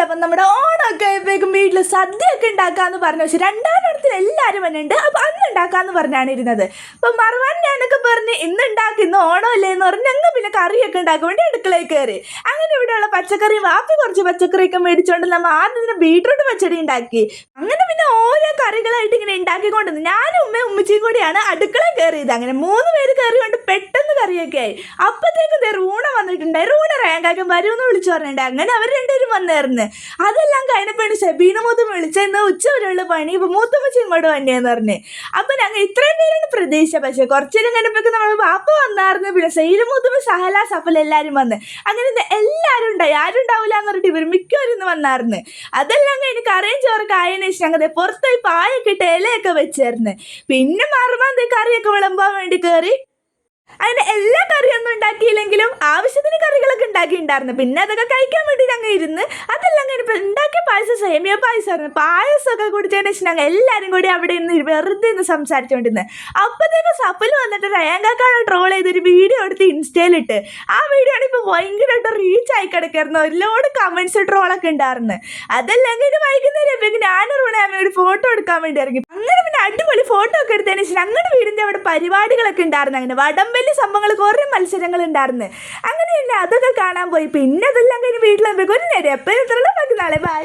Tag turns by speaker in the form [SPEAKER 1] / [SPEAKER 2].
[SPEAKER 1] അപ്പം നമ്മുടെ ഓണമൊക്കെ ആയപ്പോഴേക്കും വീട്ടിൽ സദ്യയൊക്കെ ഉണ്ടാക്കാമെന്ന് പറഞ്ഞു. പക്ഷെ രണ്ടാം ഓണത്തിൽ എല്ലാവരും വന്നിട്ടുണ്ട്. അപ്പം അന്ന് ഉണ്ടാക്കാമെന്ന് പറഞ്ഞാണ് ഇരുന്നത്. അപ്പം മറുവാൻ ഞാനൊക്കെ പറഞ്ഞ് ഇന്ന് ഉണ്ടാക്കി, ഇന്ന് ഓണമല്ലേ എന്ന് പറഞ്ഞ് ഞങ്ങൾ പിന്നെ കറിയൊക്കെ ഉണ്ടാക്കാൻ വേണ്ടി അടുക്കളയിൽ കയറി. അങ്ങനെ ഇവിടെയുള്ള പച്ചക്കറി വാപ്പി കുറച്ച് പച്ചക്കറിയൊക്കെ മേടിച്ചുകൊണ്ട് നമ്മൾ ആദ്യം ബീട്രൂട്ട് പച്ചടി ഉണ്ടാക്കി. അങ്ങനെ പിന്നെ ഓരോ കറികളായിട്ട് ഇങ്ങനെ ഉണ്ടാക്കിക്കൊണ്ടിരുന്നു. ഞാനും ഉമ്മയും ഉമ്മച്ചിയും കൂടിയാണ് അടുക്കളയിൽ കയറിയത്. അങ്ങനെ 3 പേര് കയറിക്കൊണ്ട് പെട്ടെന്ന് കറിയൊക്കെ ആയി. അപ്പോഴത്തേക്കും റൂണ വന്നിട്ടുണ്ടായി. റൂണ റേങ്കാക്കം വരുമെന്ന് വിളിച്ചു പറഞ്ഞിട്ടുണ്ട്. അങ്ങനെ അവർ രണ്ടുപേരും വന്നായിരുന്നു. അതെല്ലാം കഴിഞ്ഞപ്പോഴാണ് ഷെബീന മൂത്തും വിളിച്ചെന്ന് ഉച്ച വരെയുള്ള പണി ഇപ്പം മൂത്തമ്മച്ചി ഇങ്ങോട്ട് വന്നേന്ന് പറഞ്ഞ്. അപ്പം ഞങ്ങൾ ഇത്രയും പേരാണ് പ്രതീക്ഷ. പക്ഷേ കുറച്ചു നേരം കഴിഞ്ഞപ്പോഴേക്കും നമ്മൾ വാപ്പ വന്നായിരുന്നു. പിന്നെ സൈല മൂത്തും സഹല സഫൽ എല്ലാവരും വന്ന്. അങ്ങനെ എല്ലാവരും ഉണ്ടായി. ആരും ഉണ്ടാവില്ല എന്ന് പറഞ്ഞിട്ട് ഇവർ മിക്കവരും ഇന്ന് വന്നായിരുന്നു. അതെല്ലാം കഴിഞ്ഞ് കറിയും ചോറൊക്കെ ആയതിനു ശേഷം ഞങ്ങൾ പുറത്തായി പായൊക്കെ ഇട്ട് ഇലയൊക്കെ വെച്ചായിരുന്നു. പിന്നെ മറുമാൻ കറിയൊക്കെ വിളമ്പാൻ വേണ്ടി കയറി. അതിന് എല്ലാ കറിയൊന്നും ഉണ്ടാക്കിയില്ലെങ്കിലും ആവശ്യത്തിന് കറികളൊക്കെ ഉണ്ടാക്കിയിട്ടുണ്ടായിരുന്നു. പിന്നെ അതൊക്കെ കഴിക്കാൻ വേണ്ടി ഞങ്ങൾ ഇരുന്ന് അതെല്ലാം കഴിഞ്ഞപ്പോൾ ഉണ്ടാക്കിയ പായസം സേമിയ പായസമായിരുന്നു. പായസമൊക്കെ കുടിച്ചതിന് ശേഷം ഞങ്ങൾ എല്ലാവരും കൂടി അവിടെ നിന്ന് വെറുതെ ഇന്ന് സംസാരിച്ചുകൊണ്ടിരുന്നത്. അപ്പോഴത്തേക്കും സഫൽ വന്നിട്ട് റയാങ്കാക്കാണ് ട്രോൾ ചെയ്തൊരു വീഡിയോ എടുത്ത് ഇൻസ്റ്റയിലിട്ട്. ആ വീഡിയോ ആണ് ഇപ്പോൾ ഭയങ്കരമായിട്ട് റീച്ച് ആയി കിടക്കായിരുന്നു. ഒരുപാട് കമൻസ് ട്രോളൊക്കെ ഉണ്ടായിരുന്നു. അതെല്ലാം കഴിഞ്ഞ് വൈകുന്നേരം ആയപ്പോഴേക്കും ഞാനും റൂണാമ്മയോട് ഫോട്ടോ എടുക്കാൻ വേണ്ടി ഇറങ്ങി. അങ്ങനെ പിന്നെ അടിപൊളി ഫോട്ടോ ഒക്കെ എടുത്തതിന് ശേഷം ഞങ്ങളുടെ വീടിൻ്റെ അവിടെ പരിപാടികളൊക്കെ ഉണ്ടായിരുന്നു. അങ്ങനെ വടംവലി സംഭവങ്ങൾ കുറേ മത്സരങ്ങൾ ഉണ്ടായിരുന്നു. അങ്ങനെ തന്നെ അതൊക്കെ കാണാൻ പോയി. പിന്നെ അതെല്ലാം കഴിഞ്ഞ് വീട്ടിലാകുമ്പോഴേക്കും ഒരു നേരം എപ്പോഴും നാളെ ബൈ.